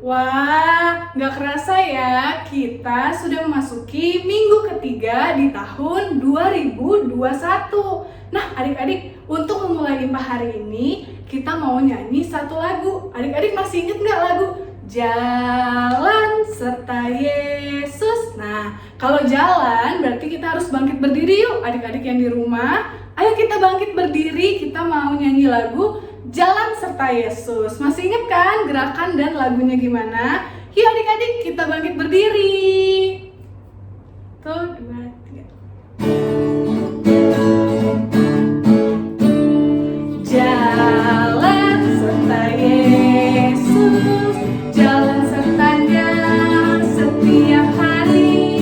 Wah, nggak kerasa ya, kita sudah memasuki minggu ketiga di tahun 2021. Nah, adik-adik, untuk memulai IMPA hari ini, kita mau nyanyi satu lagu. Adik-adik masih ingat nggak lagu? Jalan serta Yesus. Nah, kalau jalan berarti kita harus bangkit berdiri yuk. Adik-adik yang di rumah, ayo kita bangkit berdiri, kita mau nyanyi lagu Jalan serta Yesus. Masih ingat kan gerakan dan lagunya gimana? Yuk adik-adik kita bangkit berdiri. Tuh, 2, 3. Jalan serta Yesus, jalan sertanya setiap hari.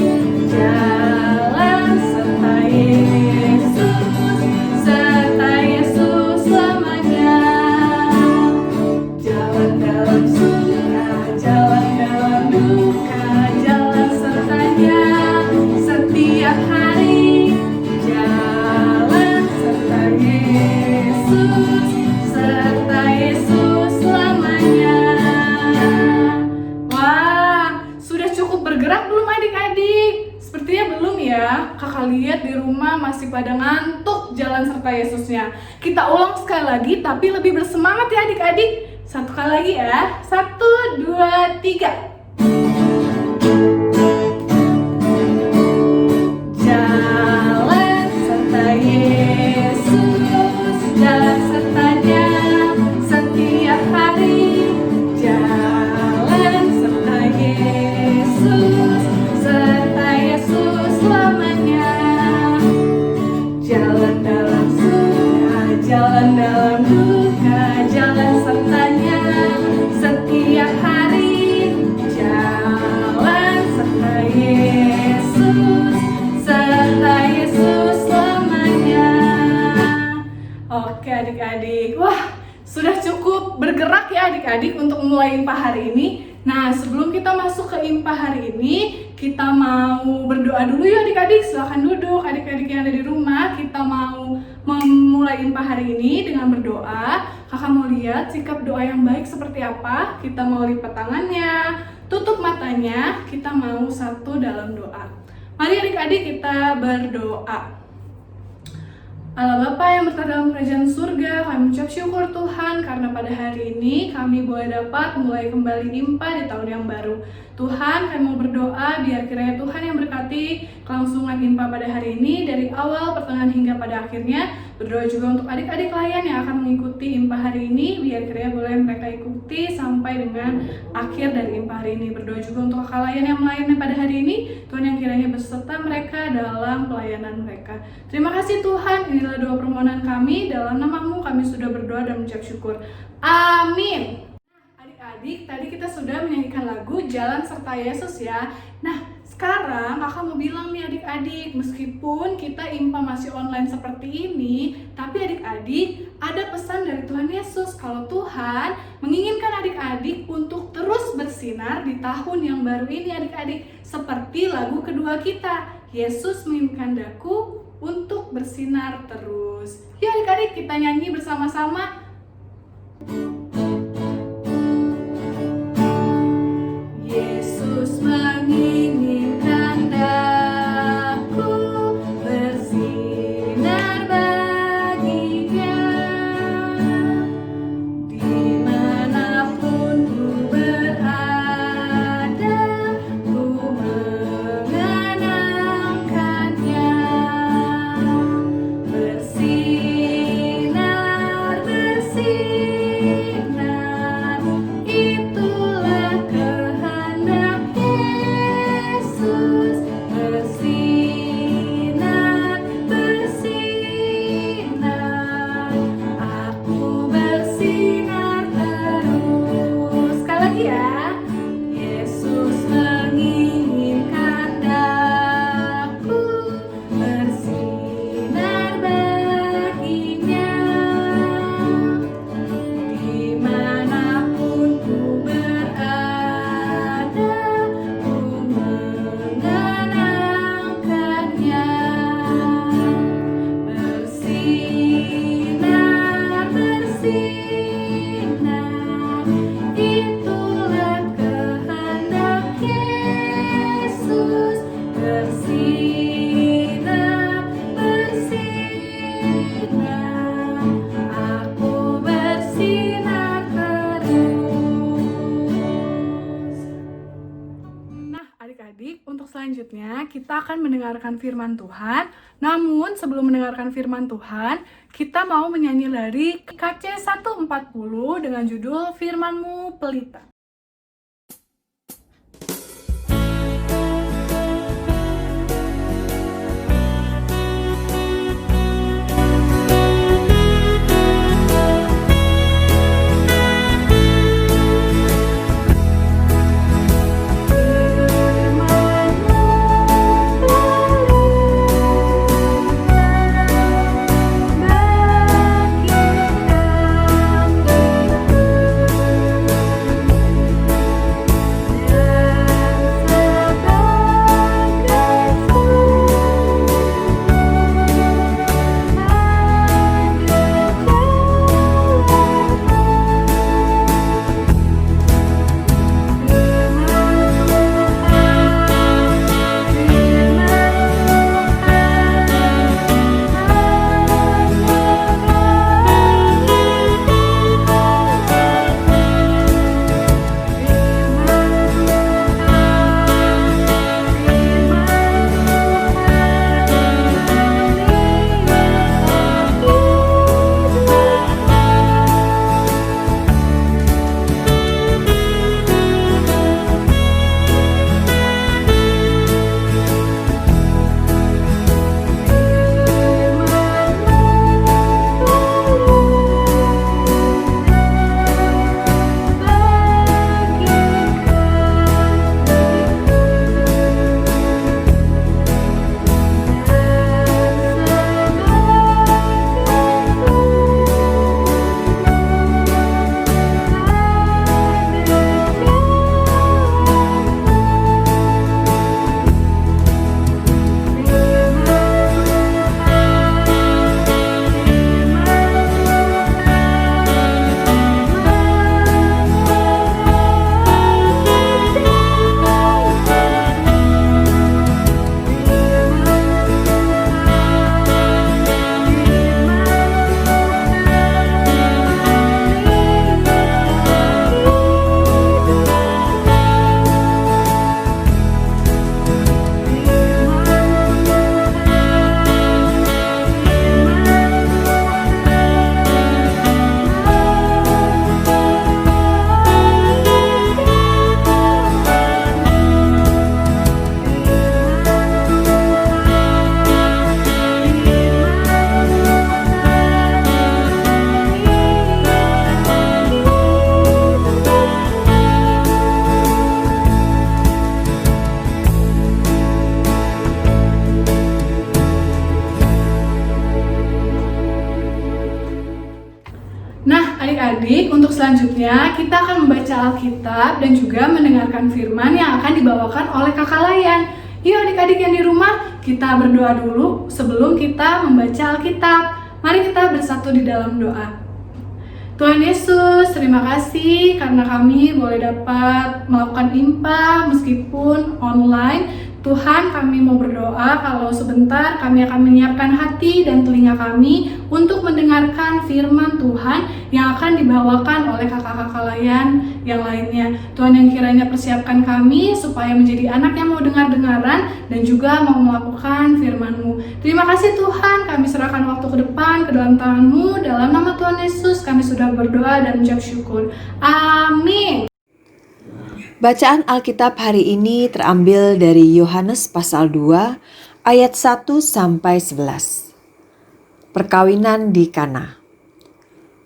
Jalan serta Yesus, serta Yesus selamanya. Jalan dalam suka, jalan dalam duka, jalan sertanya setiap hari. Jalan serta Yesus, serta Yesus selamanya. Wah, sudah cukup bergerak belum adik-adik? Sepertinya belum ya. Kakak lihat di rumah masih pada ngantuk jalan serta Yesusnya. Kita ulang sekali lagi tapi lebih bersemangat ya adik-adik. Satu kali lagi ya. 1, 2, 3. Jalan serta Yesus, jalan sertanya setiap hari. Jalan serta Yesus, serta Yesus selamanya. Jalan dalam suka, jalan dalam duka, jalan sertanya setiap hari. Jalan serta Yesus, serta Yesus selamanya. Oke adik-adik, wah sudah cukup bergerak ya adik-adik untuk mulai IMPA hari ini. Nah, sebelum kita masuk ke IMPA hari ini, kita mau berdoa dulu ya adik-adik. Silahkan duduk adik-adik yang ada di rumah. Kita mau memulai IMPA hari ini dengan berdoa. Kakak mau lihat sikap doa yang baik seperti apa. Kita mau lipat tangannya, tutup matanya. Kita mau satu dalam doa. Mari adik-adik kita berdoa. Allah Bapa yang berada dalam kerajaan surga, kami mengucap syukur Tuhan karena pada hari ini kami boleh dapat mulai kembali IMPA di tahun yang baru. Tuhan, kami mau berdoa biar kiranya Tuhan yang berkati kelangsungan IMPA pada hari ini dari awal, pertengahan hingga pada akhirnya. Berdoa juga untuk adik-adik layan yang akan mengikuti IMPA hari ini, biar kiranya boleh mereka ikuti sampai dengan akhir dari IMPA hari ini. Berdoa juga untuk kakak layan yang melayani pada hari ini, Tuhan yang kiranya berserta mereka dalam pelayanan mereka. Terima kasih Tuhan, inilah doa permohonan kami, dalam nama-Mu kami sudah berdoa dan mengucap syukur. Amin. Adik-adik, tadi kita sudah menyanyikan lagu Jalan serta Yesus ya. Nah, sekarang kakak mau bilang nih adik-adik, meskipun kita IMPA masih online seperti ini, tapi adik-adik ada pesan dari Tuhan Yesus kalau Tuhan menginginkan adik-adik untuk terus bersinar di tahun yang baru ini adik-adik. Seperti lagu kedua kita, Yesus menginginkan daku untuk bersinar terus. Yuk adik-adik kita nyanyi bersama-sama. Yesus menginginkan daku bersinar baginya. Dimanapun ku berada, ku mengenangkannya. Bersinar, bersinar adik-adik, untuk selanjutnya kita akan mendengarkan firman Tuhan. Namun sebelum mendengarkan firman Tuhan, kita mau menyanyi lirik KC 140 dengan judul Firman-Mu Pelita. Nah, adik-adik, untuk selanjutnya kita akan membaca Alkitab dan juga mendengarkan firman yang akan dibawakan oleh Kakak Layan. Yuk adik-adik yang di rumah, kita berdoa dulu sebelum kita membaca Alkitab. Mari kita bersatu di dalam doa. Tuhan Yesus, terima kasih karena kami boleh dapat melakukan IMPA meskipun online. Tuhan, kami mau berdoa kalau sebentar kami akan menyiapkan hati dan telinga kami untuk mendengarkan firman Tuhan yang akan dibawakan oleh kakak-kakak Layan yang lainnya. Tuhan yang kiranya persiapkan kami supaya menjadi anak yang mau dengar-dengaran dan juga mau melakukan firman-Mu. Terima kasih Tuhan, kami serahkan waktu ke depan ke dalam tangan-Mu. Dalam nama Tuhan Yesus kami sudah berdoa dan mengucap syukur. Amin. Bacaan Alkitab hari ini terambil dari Yohanes pasal 2 ayat 1 sampai 11. Perkawinan di Kana.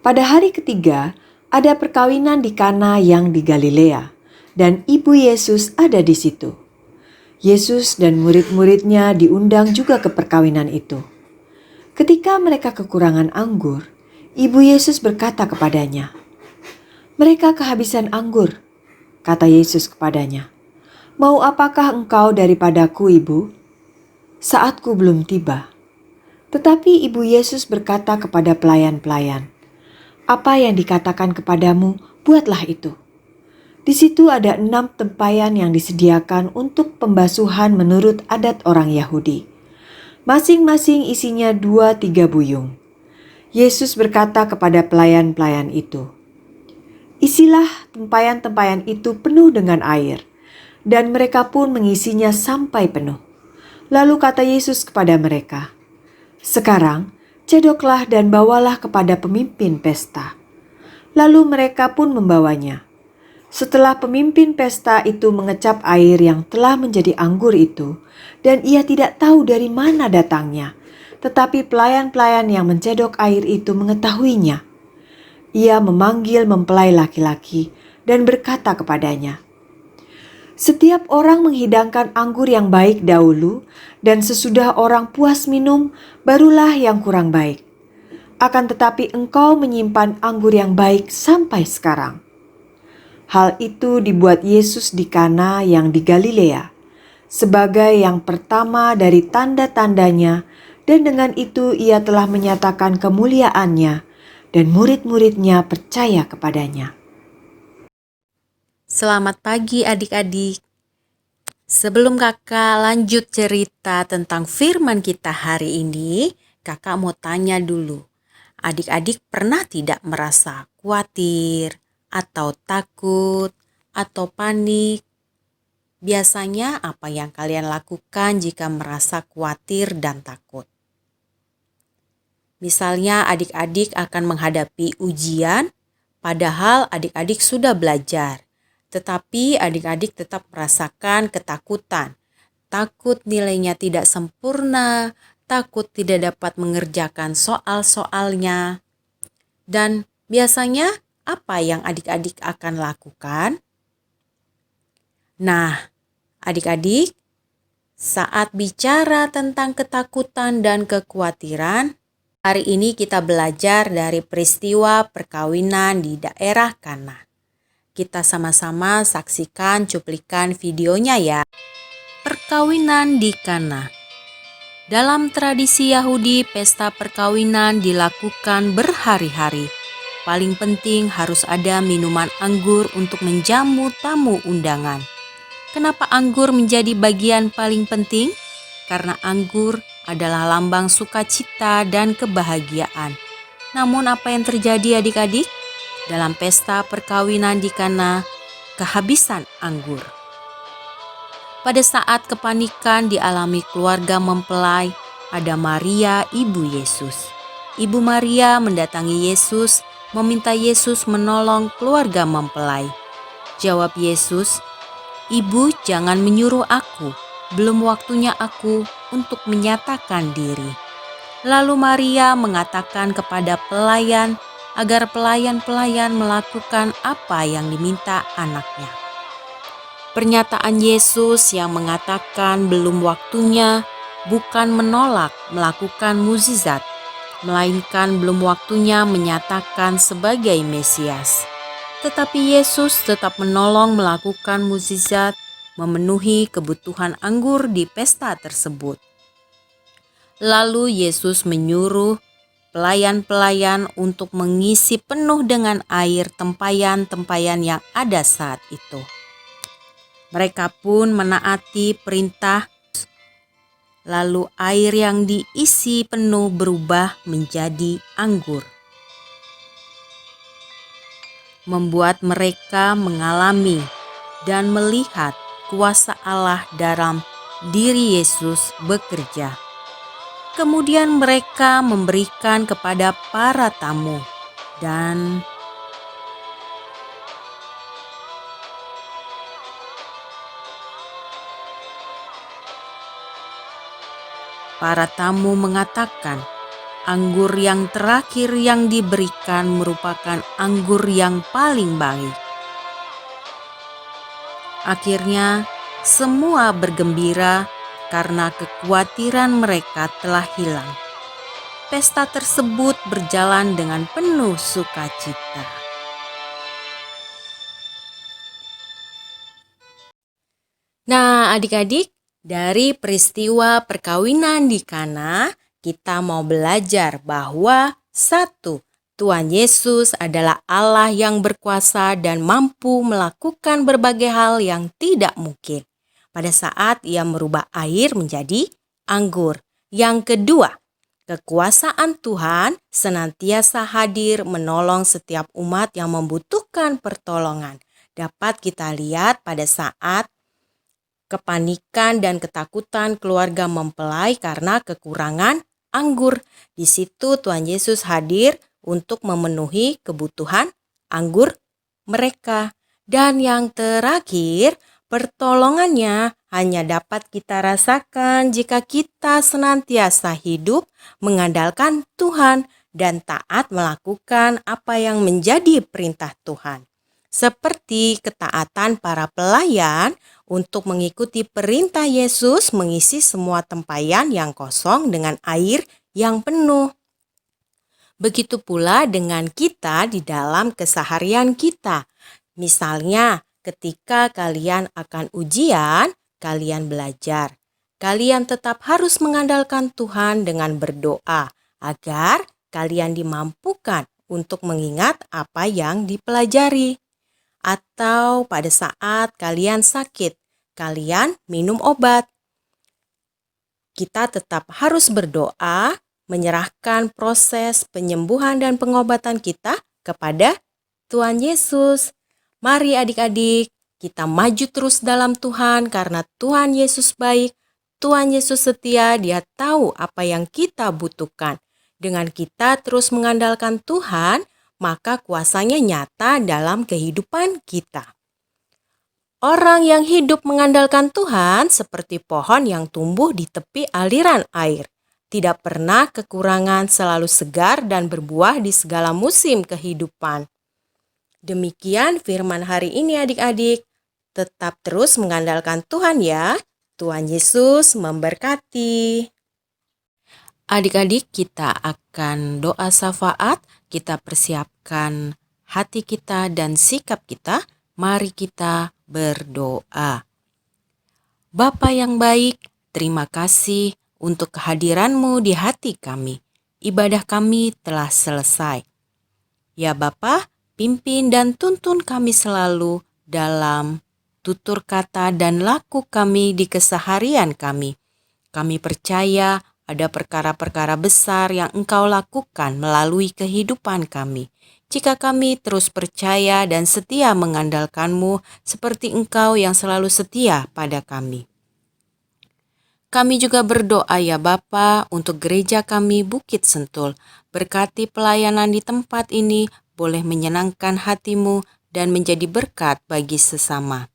Pada hari ketiga ada perkawinan di Kana yang di Galilea dan ibu Yesus ada di situ. Yesus dan murid-muridnya diundang juga ke perkawinan itu. Ketika mereka kekurangan anggur, ibu Yesus berkata kepadanya, "Mereka kehabisan anggur." Kata Yesus kepadanya, "Mau apakah engkau daripadaku, Ibu? Saatku belum tiba." Tetapi ibu Yesus berkata kepada pelayan-pelayan, "Apa yang dikatakan kepadamu, buatlah itu." Di situ ada 6 tempayan yang disediakan untuk pembasuhan menurut adat orang Yahudi. Masing-masing isinya 2-3 buyung. Yesus berkata kepada pelayan-pelayan itu, "Isilah tempayan-tempayan itu penuh dengan air." dan mereka pun mengisinya sampai penuh. Lalu kata Yesus kepada mereka, "Sekarang cedoklah dan bawalah kepada pemimpin pesta." Lalu mereka pun membawanya. Setelah pemimpin pesta itu mengecap air yang telah menjadi anggur itu, dan ia tidak tahu dari mana datangnya, tetapi pelayan-pelayan yang mencedok air itu mengetahuinya. Ia memanggil mempelai laki-laki dan berkata kepadanya, "Setiap orang menghidangkan anggur yang baik dahulu, dan sesudah orang puas minum, barulah yang kurang baik. Akan tetapi engkau menyimpan anggur yang baik sampai sekarang." Hal itu dibuat Yesus di Kana yang di Galilea, sebagai yang pertama dari tanda-tandanya, dan dengan itu ia telah menyatakan kemuliaannya, dan murid-muridnya percaya kepadanya. Selamat pagi adik-adik. Sebelum kakak lanjut cerita tentang firman kita hari ini, kakak mau tanya dulu. Adik-adik pernah tidak merasa khawatir atau takut atau panik? Biasanya apa yang kalian lakukan jika merasa khawatir dan takut? Misalnya adik-adik akan menghadapi ujian, padahal adik-adik sudah belajar. Tetapi adik-adik tetap merasakan ketakutan. Takut nilainya tidak sempurna, takut tidak dapat mengerjakan soal-soalnya. Dan biasanya apa yang adik-adik akan lakukan? Nah, adik-adik, saat bicara tentang ketakutan dan kekhawatiran, hari ini kita belajar dari peristiwa perkawinan di daerah Kana. Kita sama-sama saksikan cuplikan videonya ya. Perkawinan di Kana. Dalam tradisi Yahudi, pesta perkawinan dilakukan berhari-hari. Paling penting harus ada minuman anggur untuk menjamu tamu undangan. Kenapa anggur menjadi bagian paling penting? Karena anggur adalah lambang sukacita dan kebahagiaan. Namun apa yang terjadi adik-adik? Dalam pesta perkawinan di Kana, kehabisan anggur. Pada saat kepanikan dialami keluarga mempelai, ada Maria, ibu Yesus. Ibu Maria mendatangi Yesus, meminta Yesus menolong keluarga mempelai. Jawab Yesus, "Ibu, jangan menyuruh aku, belum waktunya aku untuk menyatakan diri." Lalu Maria mengatakan kepada pelayan, agar pelayan-pelayan melakukan apa yang diminta anaknya. Pernyataan Yesus yang mengatakan belum waktunya bukan menolak melakukan mukjizat, melainkan belum waktunya menyatakan sebagai Mesias. Tetapi Yesus tetap menolong melakukan mukjizat, memenuhi kebutuhan anggur di pesta tersebut. Lalu Yesus menyuruh pelayan-pelayan untuk mengisi penuh dengan air tempayan-tempayan yang ada saat itu. Mereka pun menaati perintah, lalu air yang diisi penuh berubah menjadi anggur. Membuat mereka mengalami dan melihat kuasa Allah dalam diri Yesus bekerja. Kemudian mereka memberikan kepada para tamu dan para tamu mengatakan, anggur yang terakhir yang diberikan merupakan anggur yang paling baik. Akhirnya semua bergembira karena kekhawatiran mereka telah hilang. Pesta tersebut berjalan dengan penuh sukacita. Nah, adik-adik, dari peristiwa perkawinan di Kana, kita mau belajar bahwa satu, Tuhan Yesus adalah Allah yang berkuasa dan mampu melakukan berbagai hal yang tidak mungkin pada saat ia merubah air menjadi anggur. Yang kedua, kekuasaan Tuhan senantiasa hadir menolong setiap umat yang membutuhkan pertolongan. Dapat kita lihat pada saat Kepanikan dan ketakutan keluarga mempelai karena kekurangan anggur. Di situ Tuhan Yesus hadir untuk memenuhi kebutuhan anggur mereka. Dan yang terakhir, pertolongannya hanya dapat kita rasakan jika kita senantiasa hidup mengandalkan Tuhan dan taat melakukan apa yang menjadi perintah Tuhan. Seperti ketaatan para pelayan untuk mengikuti perintah Yesus mengisi semua tempayan yang kosong dengan air yang penuh. Begitu pula dengan kita di dalam keseharian kita. Misalnya, ketika kalian akan ujian, kalian belajar. Kalian tetap harus mengandalkan Tuhan dengan berdoa agar kalian dimampukan untuk mengingat apa yang dipelajari. Atau pada saat kalian sakit, kalian minum obat. Kita tetap harus berdoa, menyerahkan proses penyembuhan dan pengobatan kita kepada Tuhan Yesus. Mari adik-adik, kita maju terus dalam Tuhan karena Tuhan Yesus baik, Tuhan Yesus setia, Dia tahu apa yang kita butuhkan. Dengan kita terus mengandalkan Tuhan, maka kuasanya nyata dalam kehidupan kita. Orang yang hidup mengandalkan Tuhan seperti pohon yang tumbuh di tepi aliran air. Tidak pernah kekurangan, selalu segar dan berbuah di segala musim kehidupan. Demikian firman hari ini adik-adik. Tetap terus mengandalkan Tuhan ya. Tuhan Yesus memberkati. Adik-adik, kita akan doa syafaat. Kita persiapkan hati kita dan sikap kita. Mari kita berdoa. Bapa yang baik, terima kasih untuk kehadiran-Mu di hati kami. Ibadah kami telah selesai. Ya Bapa, pimpin dan tuntun kami selalu dalam tutur kata dan laku kami di keseharian kami. Kami percaya ada perkara-perkara besar yang Engkau lakukan melalui kehidupan kami. Jika kami terus percaya dan setia mengandalkan-Mu seperti Engkau yang selalu setia pada kami. Kami juga berdoa ya Bapa untuk gereja kami Bukit Sentul. Berkati pelayanan di tempat ini boleh menyenangkan hati-Mu dan menjadi berkat bagi sesama.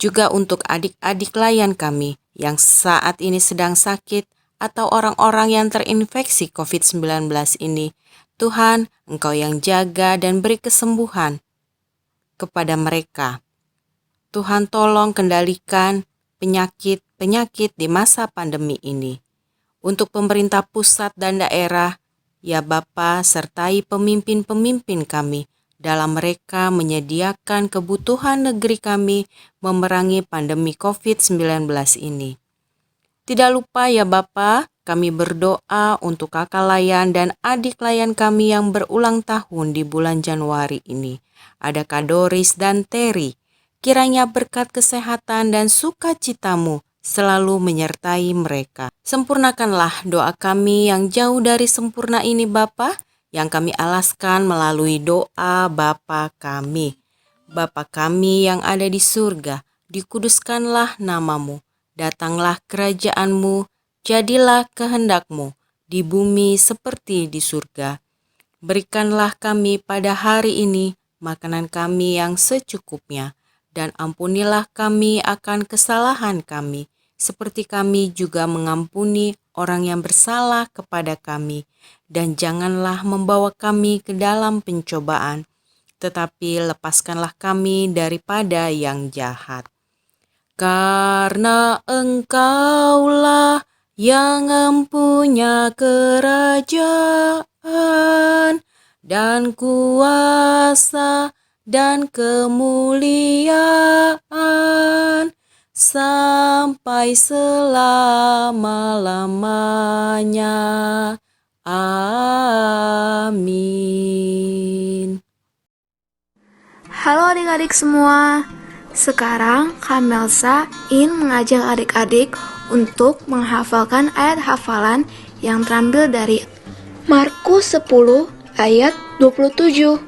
Juga untuk adik-adik layan kami yang saat ini sedang sakit atau orang-orang yang terinfeksi COVID-19 ini. Tuhan, Engkau yang jaga dan beri kesembuhan kepada mereka. Tuhan tolong kendalikan penyakit di masa pandemi ini. Untuk pemerintah pusat dan daerah, ya Bapa, sertai pemimpin-pemimpin kami dalam mereka menyediakan kebutuhan negeri kami memerangi pandemi COVID-19 ini. Tidak lupa ya Bapa, kami berdoa untuk kakak layan dan adik layan kami yang berulang tahun di bulan Januari ini. Ada Kak Doris dan Terry. Kiranya berkat kesehatan dan sukacita-Mu selalu menyertai mereka. Sempurnakanlah doa kami yang jauh dari sempurna ini Bapa, yang kami alaskan melalui doa Bapa kami. Bapa kami yang ada di surga, dikuduskanlah nama-Mu. Datanglah kerajaan-Mu, jadilah kehendak-Mu di bumi seperti di surga. Berikanlah kami pada hari ini makanan kami yang secukupnya, dan ampunilah kami akan kesalahan kami, seperti kami juga mengampuni orang yang bersalah kepada kami. Dan janganlah membawa kami ke dalam pencobaan, tetapi lepaskanlah kami daripada yang jahat. Karena Engkaulah yang mempunyai kerajaan dan kuasa dan kemuliaan sampai selama-lamanya. Amin. Halo adik-adik semua. Sekarang Kak Melsa ingin mengajak adik-adik untuk menghafalkan ayat hafalan yang terambil dari Markus 10 ayat 27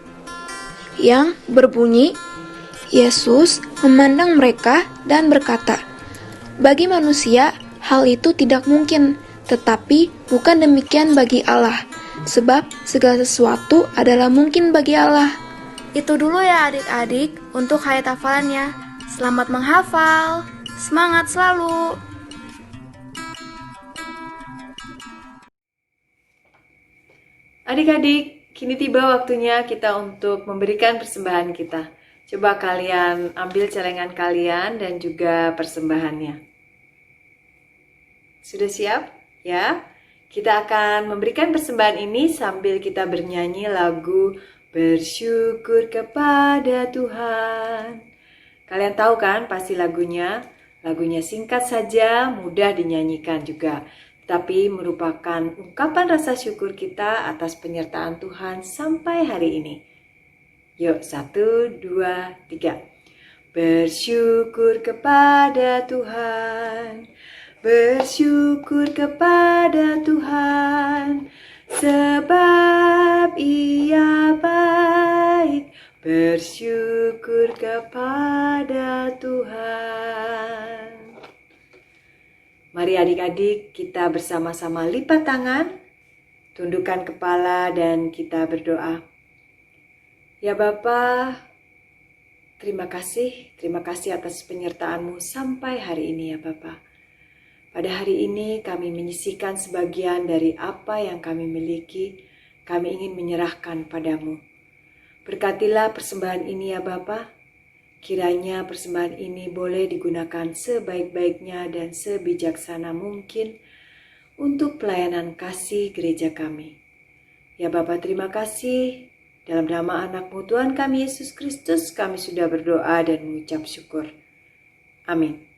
yang berbunyi, Yesus memandang mereka dan berkata, Bagi manusia, hal itu tidak mungkin, tetapi bukan demikian bagi Allah, sebab segala sesuatu adalah mungkin bagi Allah. Itu dulu ya adik-adik untuk ayat hafalannya. Selamat menghafal, semangat selalu! Adik-adik, kini tiba waktunya kita untuk memberikan persembahan kita. Coba kalian ambil celengan kalian dan juga persembahannya. Sudah siap? Ya? Kita akan memberikan persembahan ini sambil kita bernyanyi lagu Bersyukur kepada Tuhan. Kalian tahu kan pasti lagunya? Lagunya singkat saja, mudah dinyanyikan juga. Tapi merupakan ungkapan rasa syukur kita atas penyertaan Tuhan sampai hari ini. Yuk, 1, 2, 3. Bersyukur kepada Tuhan, bersyukur kepada Tuhan, sebab Ia baik. Bersyukur kepada Tuhan. Mari adik-adik kita bersama-sama lipat tangan, tundukkan kepala dan kita berdoa. Ya Bapa, terima kasih atas penyertaan-Mu sampai hari ini ya Bapa. Pada hari ini kami menyisihkan sebagian dari apa yang kami miliki, kami ingin menyerahkan padamu. Berkatilah persembahan ini ya Bapa. Kiranya persembahan ini boleh digunakan sebaik-baiknya dan sebijaksana mungkin untuk pelayanan kasih gereja kami. Ya Bapa, terima kasih. Dalam nama anak-Mu Tuhan kami Yesus Kristus, kami sudah berdoa dan mengucap syukur. Amin.